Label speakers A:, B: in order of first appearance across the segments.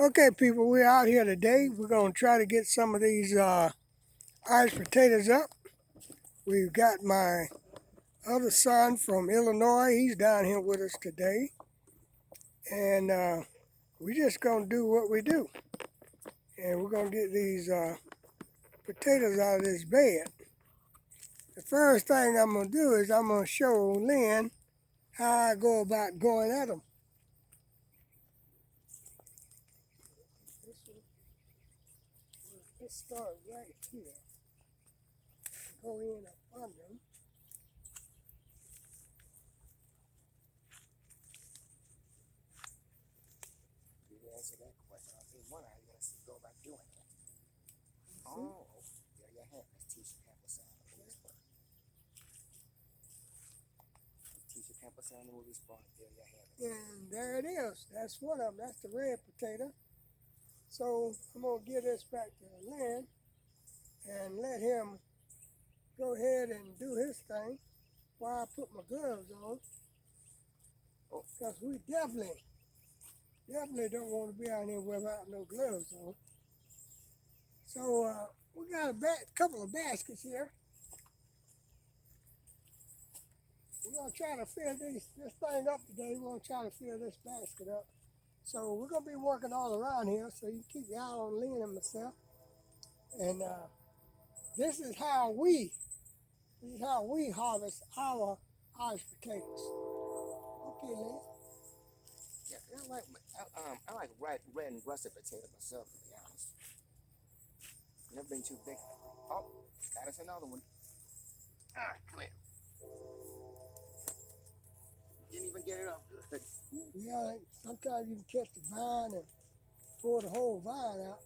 A: Okay, people, we're out here today. We're going to try to get some of these iced potatoes up. We've got my other son from Illinois. He's down here with us today. And we're just going to do what we do. And we're going to get these potatoes out of this bed. The first thing I'm going to do is I'm going to show Lynn how I go about going at them. Let's start right here. Go in up under them.
B: You answer that question. I'll tell you one, how you gotta go about doing it. Oh, there you have it. Let's teach you TampasCreekHomestead. Teach you TampasCreekHomestead movie spot. There you have it.
A: And there it is. That's one of them. That's the red potato. So I'm going to give this back to Lynn and let him go ahead and do his thing while I put my gloves on. Because we definitely don't want to be out here without no gloves on. So we got a couple of baskets here. We're going to try to fill this thing up today. We're going to try to fill this basket up. So we're going to be working all around here, so you keep your eye on Lynn and myself. And this is how we harvest our iced potatoes. Okay, Lynn.
B: Yeah, I like red and russet potato myself, to be honest. Never been too big. Oh, got us another one. Ah, come here. Didn't even get it up good.
A: Yeah, sometimes you can catch the vine and pull the whole vine out.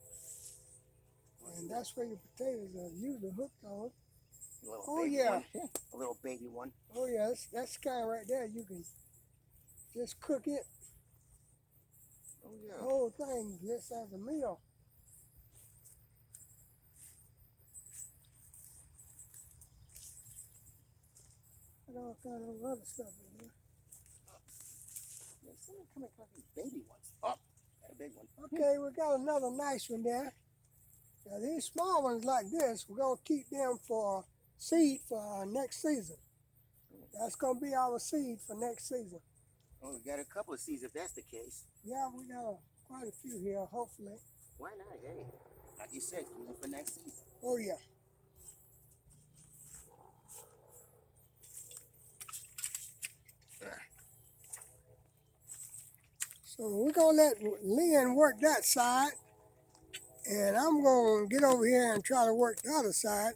A: And that's where your potatoes are usually hooked on.
B: Oh, yeah. One. A little baby one.
A: Oh, yeah, that's the kind right there. You can just cook it.
B: Oh, yeah.
A: The whole thing just as a meal. And all kind of other stuff in here.
B: Someone come across these baby ones. Oh, got a big one.
A: Okay, we got another nice one there. Now these small ones like this, we're going to keep them for seed for next season. That's going to be our seed for next season.
B: Oh, we got a couple of seeds if that's the case.
A: Yeah, we got quite a few here, hopefully.
B: Why not? Hey, like you said, use it for next season.
A: Oh, yeah. So we're going to let Lynn work that side. And I'm going to get over here and try to work the other side.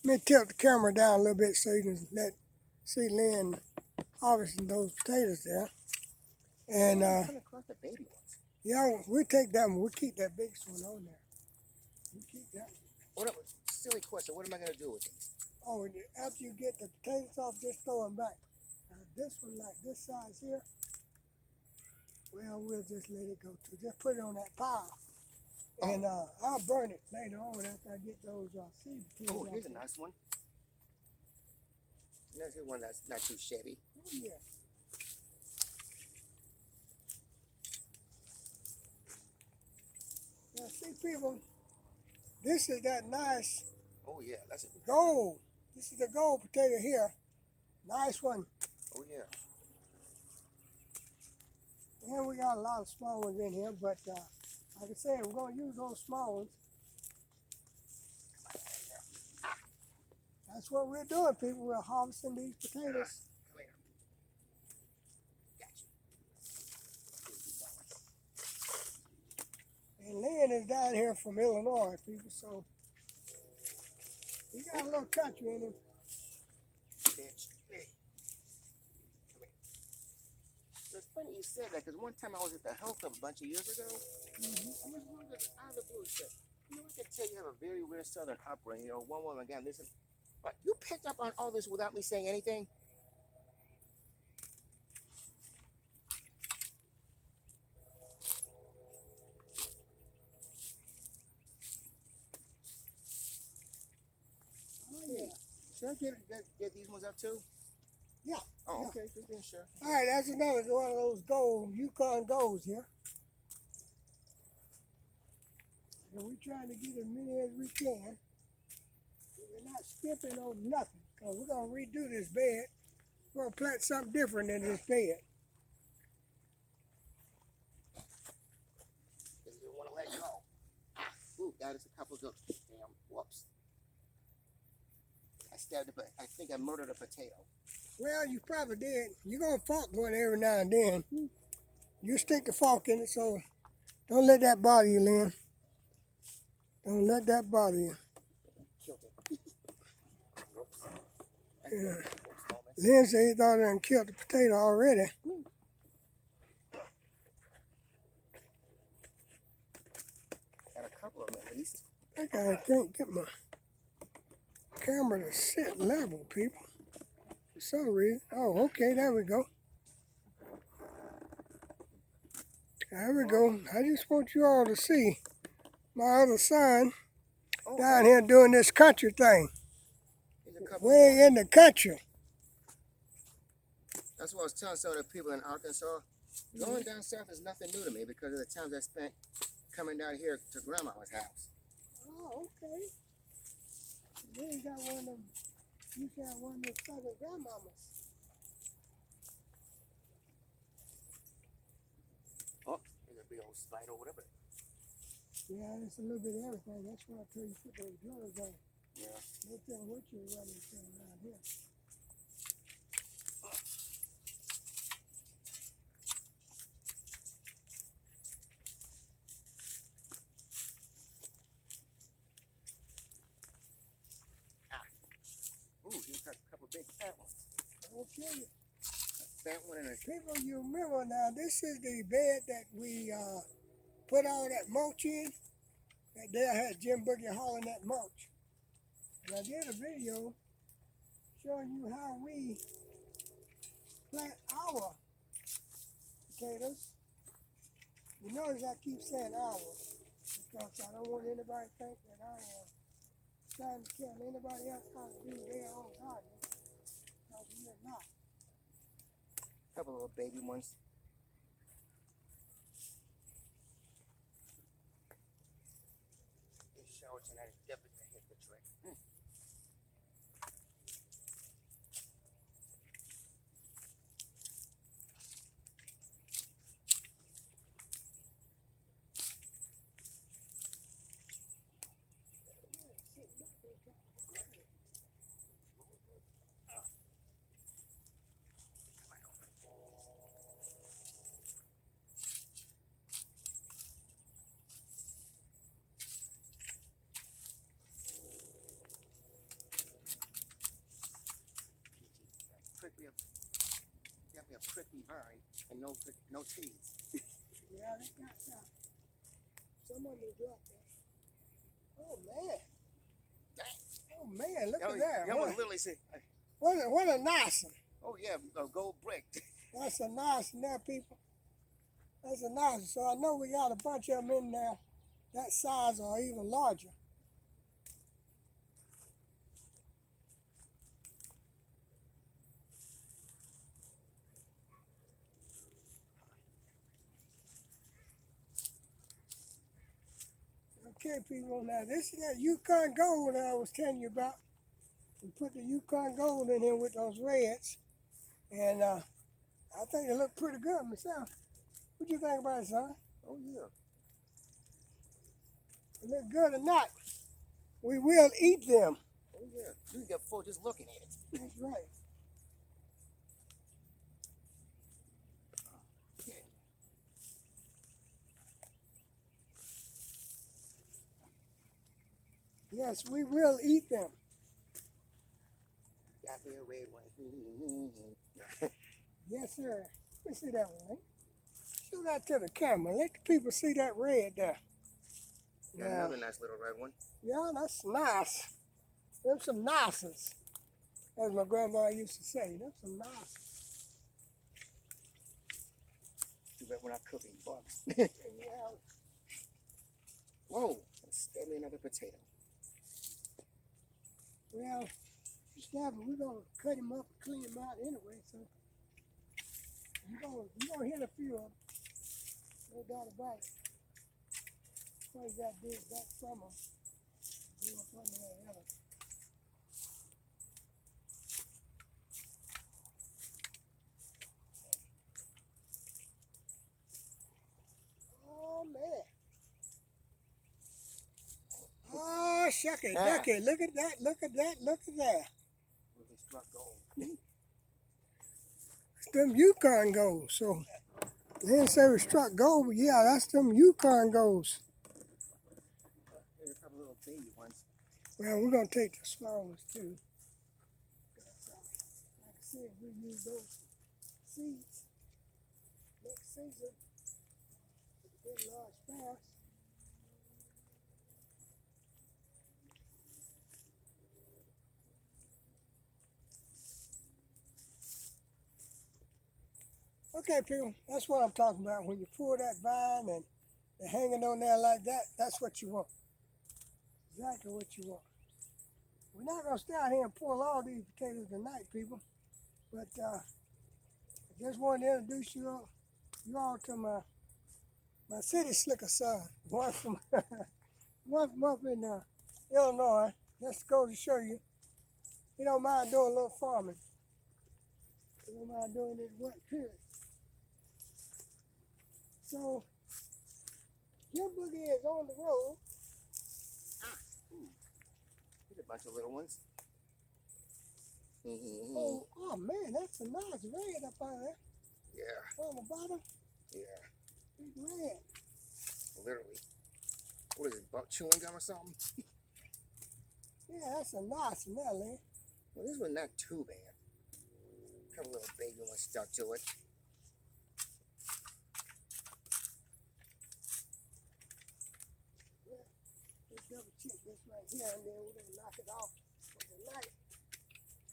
A: Let me tilt the camera down a little bit so you can see Lynn harvesting those potatoes there. And
B: come across the baby ones.
A: Yeah, we take that one. We keep that big one on there. We keep that one.
B: Silly question. What am I going to do with these?
A: Oh, after you get the potatoes off, just throw them back. Now, this one, like this size here, well, we'll just let it go too. Just put it on that pile. Oh. And I'll burn it later on after I get those seed potatoes.
B: Oh, here's a nice one. Here's one that's not too shabby.
A: Oh, yeah. Now, see, people, this is that nice.
B: Oh, yeah, that's a
A: gold. This is the gold potato here. Nice one.
B: Oh, yeah.
A: And we got a lot of small ones in here, but like I said, we're going to use those small ones. That's what we're doing, people. We're harvesting these potatoes.
B: Come here. Gotcha.
A: And Lynn is down here from Illinois, people, so he got a little country in him.
B: Bitch. Hey. Come here. It's funny you said that, because one time I was at the health club a bunch of years ago. I was wondering, out of the blue, said, you know, I can tell you have a very weird southern upbringing. You know, one woman, again, listen, but you picked up on all this without me saying anything?
A: Oh, yeah.
B: Should I get these ones up too?
A: Yeah.
B: Oh,
A: yeah.
B: okay, just being sure.
A: All right, that's another one of those gold, Yukon golds here. So we're trying to get as many as we can. We're not skipping over nothing. Because we're going to redo this bed. We're going to plant something different in this bed.
B: You want to let go. Ooh, that is a couple of damn whoops. I think I murdered a potato.
A: Well, you probably did. You're going to fork one every now and then. You stick the fork in it, so don't let that bother you, Lynn. Don't let that bother you.
B: Killed it.
A: Yeah. Lynn said he thought I killed the potato already.
B: Got a couple of them at least.
A: I can't get my camera to sit level, people. For some reason. Oh, okay, there we go. There we go. I just want you all to see my other son down here doing this country thing. Way in the country.
B: That's what I was telling some of the people in Arkansas. Going down south is nothing new to me because of the times I spent coming down here to Grandma's house.
A: Oh, okay. Then you got one of them. You got one of the southern grandmamas.
B: Oh, there's a big old spider or whatever.
A: Yeah, it's a little bit of everything. That's why I tell you put those gloves on.
B: Yeah.
A: No telling what you're running from around here.
B: Ooh, you got a couple big fat ones.
A: Okay.
B: Fat one and a...
A: People, you remember now, this is the bed that we put all that mulch in. That day I had Jim Boogie hauling that mulch. And I did a video showing you how we plant our potatoes. You notice I keep saying ours because I don't want anybody to think that I am trying to tell anybody else how to do their own gardening, because we are not.
B: couple of little baby ones. This shower tonight is definitely gonna hit the trick. Definitely a prickly vine and no trees.
A: Yeah, they got some. Some of them dropped that. Oh man. Oh man, look at that.
B: That one literally said,
A: What a nice one.
B: oh yeah, a gold brick.
A: That's a nice one there, people. That's a nice one. So I know we got a bunch of them in there that size or even larger. Okay, people, now this is that Yukon Gold that I was telling you about. We put the Yukon Gold in here with those reds. And I think they look pretty good myself. What do you think about it, son?
B: Oh yeah.
A: They look good or not, we will eat them.
B: Oh yeah. You can get full just looking at it.
A: That's right. Yes, we will eat them.
B: Got me a red one.
A: Yes, sir. Let me see that one, right? Show that to the camera. Let the people see that red there.
B: Got another nice little red one.
A: Yeah, that's nice. Them some nices, as my grandma used to say. Them some nices.
B: Too bad we're not cooking bugs.
A: Yeah.
B: Whoa, stab me another potato.
A: Well, we're going to cut him up and clean him out anyway, so you're gonna hit a few of them. No doubt about it. funny got did back from them. They were funny that other. Oh man. Oh shucky ducky. Look at that, look at that, look at that.
B: Really struck gold.
A: It's them Yukon goals. So they didn't say we struck gold, but yeah, that's them Yukon goals.
B: There's a couple little baby ones.
A: Well, we're gonna take the small ones too. Like I said, we use those seeds next season to get large bass. Okay, people, that's what I'm talking about. When you pull that vine and they're hanging on there like that, that's what you want. Exactly what you want. We're not going to stay out here and pull all these potatoes tonight, people. But I just wanted to introduce you all to my city slicker son. One from one from up in Illinois. Just goes to show you, he don't mind doing a little farming. He don't mind doing his work, period. So, Jim Boogie is on the road.
B: There's a bunch of little ones.
A: Oh man, that's a nice red up on there.
B: Yeah.
A: On the bottom.
B: Yeah.
A: Big red.
B: Literally. What is it, buck chewing gum or something?
A: Yeah, that's a nice one there, Lynn.
B: Well, this one's not too bad. A couple little baby ones stuck to it.
A: Yeah, let's double check this right here and then we're going to knock it off for the night.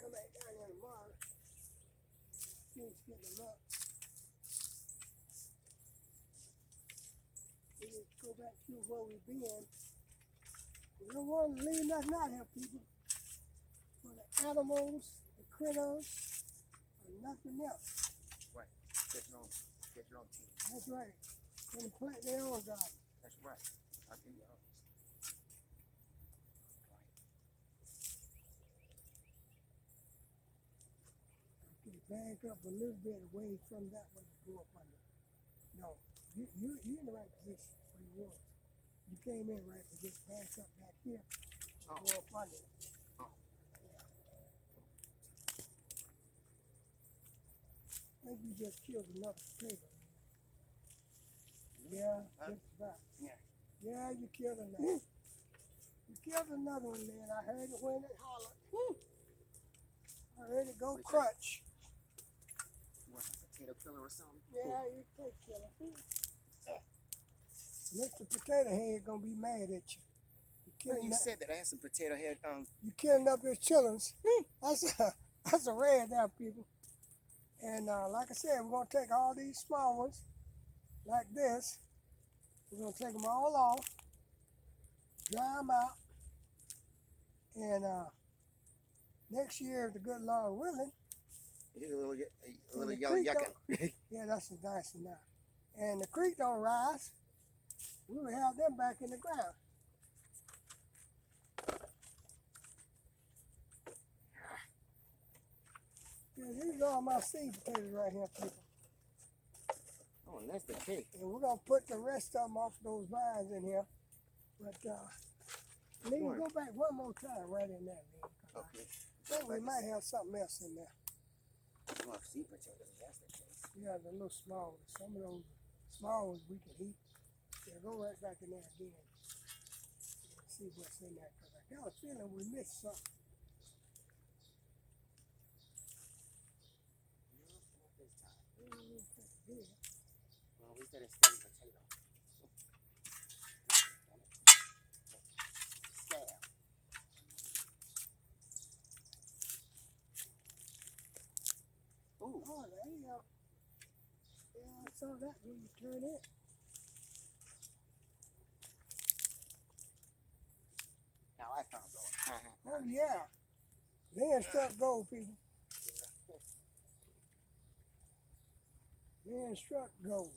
A: Come back down here tomorrow. Finish getting them up. We need to go back to where we've been. We don't want to leave nothing out here, people. For the animals, the critters, and nothing else.
B: Right. Get your own team.
A: That's right. Gonna plant their own garden.
B: That's right. I'll give you all this.
A: Okay, back up a little bit away from that one to go up under. No, you're in the right position where you was. You came in right, but just back up back here to go up under.
B: Oh.
A: Yeah. I think you just killed another potato. Yeah, just about.
B: Yeah.
A: Yeah, you killed another. You killed another one, man. I heard it when it hollered. I heard it go crunch.
B: You want some potato killer or something?
A: Yeah, you take killer. Mr. Potato Head gonna be mad at you.
B: You said that I had some potato head.
A: You killing up his chillins. That's a red now, people. And like I said, we're gonna take all these small ones like this. We're gonna take them all off, dry them out, and next year, if the good Lord willing,
B: Here's a little yellow yucca.
A: yeah, that's a nice one now. And the creek don't rise, we will have them back in the ground. Yeah, these are all my seed potatoes right here, people.
B: Oh, and that's the cake.
A: And we're gonna put the rest of them off those vines in here. But Lee, go back one more time right in there, Lee.
B: Okay.
A: I think we might have something else in there.
B: Well, sweet potatoes, that's the case.
A: Yeah, the little small ones. Some of those small ones we can eat. Yeah, go right back in there again. Let's see what's in there, because I got a feeling we missed something.
B: Well, we said it's steady potato. Stab. Ooh.
A: Oh, there you go. Yeah, I saw that when you turn it.
B: Now I found gold.
A: Oh, yeah. Then struck gold, people. Then struck gold.